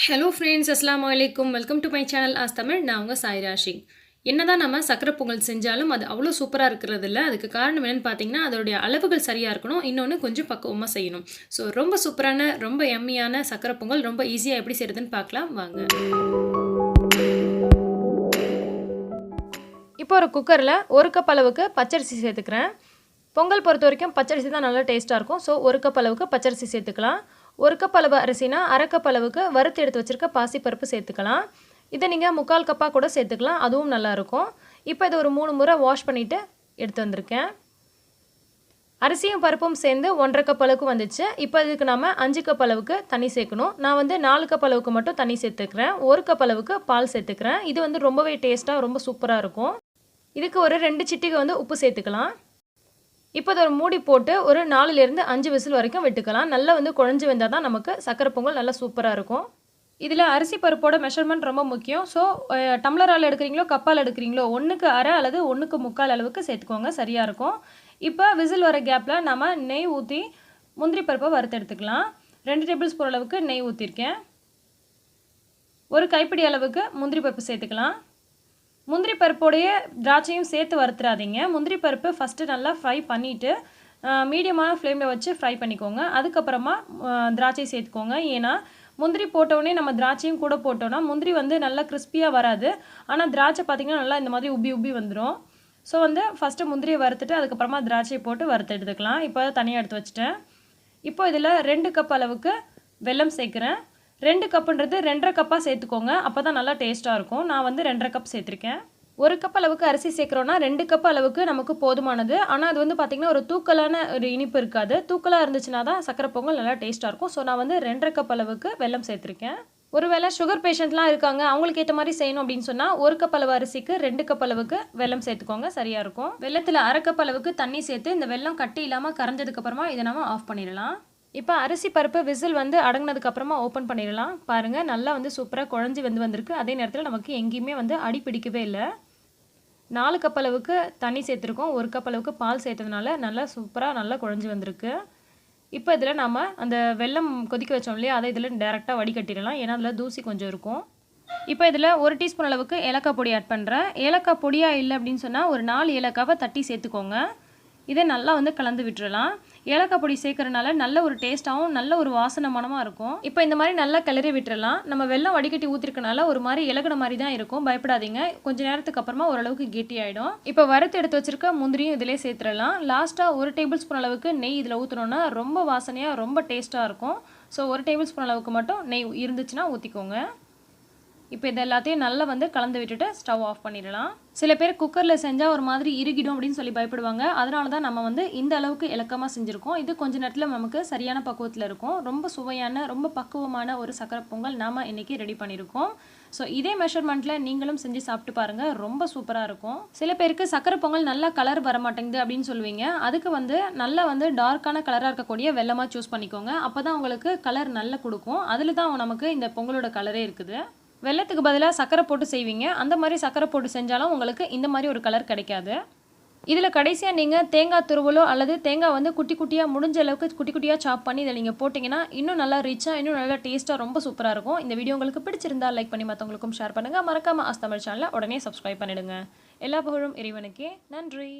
Hello friends அஸ்ஸலாமு அலைக்கும் welcome to my channel as Tamil. நான் உங்கள் சாய்ரா ஷேக். என்னதான் நம்ம சக்கரை பொங்கல் செஞ்சாலும் அது அவ்வளோ சூப்பராக இருக்கிறது இல்ல. அதுக்கு காரணம் என்னன்னு பார்த்தீங்கன்னா, அதோடைய அளவுகள் சரியாக இருக்கணும். இன்னொன்று கொஞ்சம் பக்குவமாக செய்யணும். ஸோ ரொம்ப சூப்பரான, ரொம்ப யம்மியான சக்கரை பொங்கல் ரொம்ப ஈஸியாக எப்படி செய்கிறதுன்னு பார்க்கலாம் வாங்க. இப்போ ஒரு குக்கரில் 1 கப் அளவுக்கு பச்சரிசி சேர்த்துக்கிறேன். பொங்கல் பொறுத்த வரைக்கும் பச்சரிசி தான் நல்லா டேஸ்ட்டாக இருக்கும். ஸோ 1 கப் அளவுக்கு பச்சரிசி சேர்த்துக்கலாம். 1 கப் அளவு அரிசினா 1/2 கப் அளவுக்கு வறுத்து எடுத்து வச்சுருக்க பாசிப்பருப்பு சேர்த்துக்கலாம். இதை நீங்கள் 3/4 கப்பாக கூட சேர்த்துக்கலாம், அதுவும் நல்லாயிருக்கும். இப்போ இதை ஒரு 3 முறை வாஷ் பண்ணிவிட்டு எடுத்து வந்திருக்கேன். அரிசியும் பருப்பும் சேர்ந்து 1/2 கப் அளவுக்கு வந்துச்சு. இப்போ இதுக்கு நம்ம 5 கப் அளவுக்கு தண்ணி சேர்க்கணும். நான் 4 கப் அளவுக்கு மட்டும் தண்ணி சேர்த்துக்கிறேன். 1 கப் அளவுக்கு பால் சேர்த்துக்கிறேன். இது ரொம்பவே டேஸ்ட்டாக ரொம்ப சூப்பராக இருக்கும். இதுக்கு ஒரு 2 சிட்டிகை உப்பு சேர்த்துக்கலாம். இப்போ அதை ஒரு மூடி போட்டு ஒரு 4லேருந்து 5 விசில் வரைக்கும் விட்டுக்கலாம். நல்லா குழஞ்சி வந்தால் தான் நமக்கு சக்கரை பொங்கல் நல்லா சூப்பராக இருக்கும். இதில் அரிசி பருப்போட மெஷர்மெண்ட் ரொம்ப முக்கியம். ஸோ டம்ளரால் எடுக்கிறீங்களோ கப்பால் எடுக்கிறீங்களோ 1க்கு 1/2 அல்லது 1க்கு 3/4 அளவுக்கு சேர்த்துக்கோங்க, சரியாக இருக்கும். இப்போ விசில் வர கேப்பில் நம்ம நெய் ஊற்றி முந்திரி பருப்பை வறுத்து எடுத்துக்கலாம். 2 டேபிள் ஸ்பூன் அளவுக்கு நெய் ஊற்றிருக்கேன். ஒரு கைப்பிடி அளவுக்கு முந்திரி பருப்பு சேர்த்துக்கலாம். முந்திரி பருப்போடைய திராட்சையும் சேர்த்து வறுத்துறாதீங்க. முந்திரி பருப்பு ஃபஸ்ட்டு நல்லா ஃப்ரை பண்ணிவிட்டு மீடியமான ஃப்ளேமில் வச்சு ஃப்ரை பண்ணிக்கோங்க. அதுக்கப்புறமா திராட்சை சேர்த்துக்கோங்க. ஏன்னா முந்திரி போட்டோடனே நம்ம திராட்சையும் கூட போட்டோன்னா முந்திரி நல்லா கிறிஸ்பியாக வராது. ஆனால் திராட்சை பார்த்திங்கன்னா நல்லா இந்த மாதிரி உப்பி உப்பி வந்துடும். ஸோ ஃபஸ்ட்டு முந்திரியை வறுத்துட்டு அதுக்கப்புறமா திராட்சையை போட்டு வறுத்து எடுத்துக்கலாம். இப்போ தனியாக எடுத்து வச்சுட்டேன். இப்போ இதில் 2 கப் அளவுக்கு வெல்லம் சேர்க்குறேன். 2 கப்புன்றது 2.5 கப்பாக சேர்த்துக்கோங்க. அப்போ தான் நல்லா டேஸ்ட்டாக இருக்கும். நான் 2.5 கப் சேர்த்துருக்கேன். 1 கப் அளவுக்கு அரிசி சேர்க்குறோன்னா 2 கப் அளவுக்கு நமக்கு போதுமானது. ஆனால் அது பார்த்திங்கன்னா ஒரு தூக்கலான ஒரு இனிப்பு இருக்காது. தூக்கலாக இருந்துச்சுன்னா தான் சக்கரை பொங்கல் நல்லா டேஸ்ட்டாக இருக்கும். ஸோ நான் 2.5 கப் அளவுக்கு வெல்லம் சேர்த்துருக்கேன். ஒருவேளை சுகர் பேஷண்ட்லாம் இருக்காங்க, அவங்களுக்கு ஏற்ற மாதிரி செய்யணும் அப்படின்னு சொன்னால் 1 கப் அளவு அரிசிக்கு 2 கப் அளவுக்கு வெல்லம் சேர்த்துக்கோங்க, சரியாக இருக்கும். வெல்லத்தில் 1/2 கப் அளவுக்கு தண்ணி சேர்த்து இந்த வெல்லம் கட்டி இல்லாமல் கரைஞ்சதுக்கப்புறமா இதை நம்ம ஆஃப் பண்ணிடலாம். இப்போ அரிசி பருப்பு விசில் அடங்கினதுக்கப்புறமா ஓப்பன் பண்ணிடலாம். பாருங்கள், நல்லா சூப்பராக குழஞ்சி வந்திருக்கு. அதே நேரத்தில் நமக்கு எங்கேயுமே அடி பிடிக்கவே இல்லை. 4 கப் அளவுக்கு தண்ணி சேர்த்துருக்கோம். 1 கப் அளவுக்கு பால் சேர்த்ததுனால நல்லா சூப்பராக நல்லா குழஞ்சி வந்திருக்கு. இப்போ இதில் நம்ம அந்த வெல்லம் கொதிக்க வச்சோம் இல்லையா, அதை இதில் டேரெக்டாக வடிகட்டிடலாம். ஏன்னா அதில் தூசி கொஞ்சம் இருக்கும். இப்போ இதில் 1 டீஸ்பூன் அளவுக்கு ஏலக்காய் பொடி ஆட் பண்ணுறேன். ஏலக்காய் பொடியாக இல்லை அப்படின்னு சொன்னால் ஒரு 4 ஏலக்காவை தட்டி சேர்த்துக்கோங்க. இதை நல்லா கலந்து விட்டுறலாம். ஏலக்காய் பொடி சேர்க்கறனால நல்ல ஒரு டேஸ்ட்டாகவும் நல்ல ஒரு வாசனை மணமாக இருக்கும். இப்போ இந்த மாதிரி நல்லா கிளறி விட்டுறலாம். நம்ம வெல்லம் வடிகட்டி ஊற்றிருக்கனால ஒரு மாதிரி இலகுன மாதிரி தான் இருக்கும், பயப்படாதீங்க. கொஞ்சம் நேரத்துக்கு அப்புறமா ஓரளவுக்கு கெட்டி ஆகிடும். இப்போ வறுத்து எடுத்து வச்சிருக்க முந்திரியும் இதிலே சேர்த்துடலாம். லாஸ்ட்டாக 1 டேபிள் ஸ்பூன் அளவுக்கு நெய் இதில் ஊற்றினோன்னா ரொம்ப வாசனையாக ரொம்ப டேஸ்ட்டாக இருக்கும். ஸோ 1 டேபிள் ஸ்பூன் அளவுக்கு மட்டும் நெய் இருந்துச்சுன்னா ஊற்றிக்கோங்க. இப்போ இது எல்லாத்தையும் நல்லா கலந்து விட்டுட்டு ஸ்டவ் ஆஃப் பண்ணிடலாம். சில பேர் குக்கரில் செஞ்சால் ஒரு மாதிரி இறுகிடும் அப்படின்னு சொல்லி பயப்படுவாங்க. அதனால தான் நம்ம இந்த அளவுக்கு இலக்கமாக செஞ்சுருக்கோம். இது கொஞ்சம் நேரத்தில் நமக்கு சரியான பக்குவத்தில் இருக்கும். ரொம்ப சுவையான ரொம்ப பக்குவமான ஒரு சக்கரை பொங்கல் நாம் இன்றைக்கி ரெடி பண்ணியிருக்கோம். ஸோ இதே மெஷர்மெண்ட்டில் நீங்களும் செஞ்சு சாப்பிட்டு பாருங்கள், ரொம்ப சூப்பராக இருக்கும். சில பேருக்கு சக்கரை பொங்கல் நல்லா கலர் வர மாட்டேங்குது அப்படின்னு சொல்லுவீங்க. அதுக்கு நல்லா டார்க்கான கலராக இருக்கக்கூடிய வெல்லமாக சூஸ் பண்ணிக்கோங்க. அப்போ தான் உங்களுக்கு கலர் நல்லா கொடுக்கும். அதில் தான் நமக்கு இந்த பொங்கலோட கலரே இருக்குது. வெல்லத்துக்கு பதிலாக சக்கரை போட்டு செய்வீங்க. அந்த மாதிரி சக்கரை போட்டு செஞ்சாலும் உங்களுக்கு இந்த மாதிரி ஒரு கலர் கிடைக்காது. இதில் கடைசியாக நீங்கள் தேங்காய் துருவலோ அல்லது தேங்காய் குட்டி குட்டியாக முடிஞ்ச அளவுக்கு குட்டி குட்டியாக சாப் பண்ணி இதை நீங்கள் போட்டிங்கன்னா இன்னும் நல்லா ரிச்சாக இன்னும் நல்லா டேஸ்ட்டாக ரொம்ப சூப்பராக இருக்கும். இந்த வீடியோ உங்களுக்கு பிடிச்சிருந்தா லைக் பண்ணி மற்றவங்களுக்கும் ஷேர் பண்ணுங்கள். மறக்காமல் ஆஸ் தமிழ் சேனலை உடனே சப்ஸ்கிரைப் பண்ணிவிடுங்க. எல்லா புகழும் இறைவனுக்கே. நன்றி.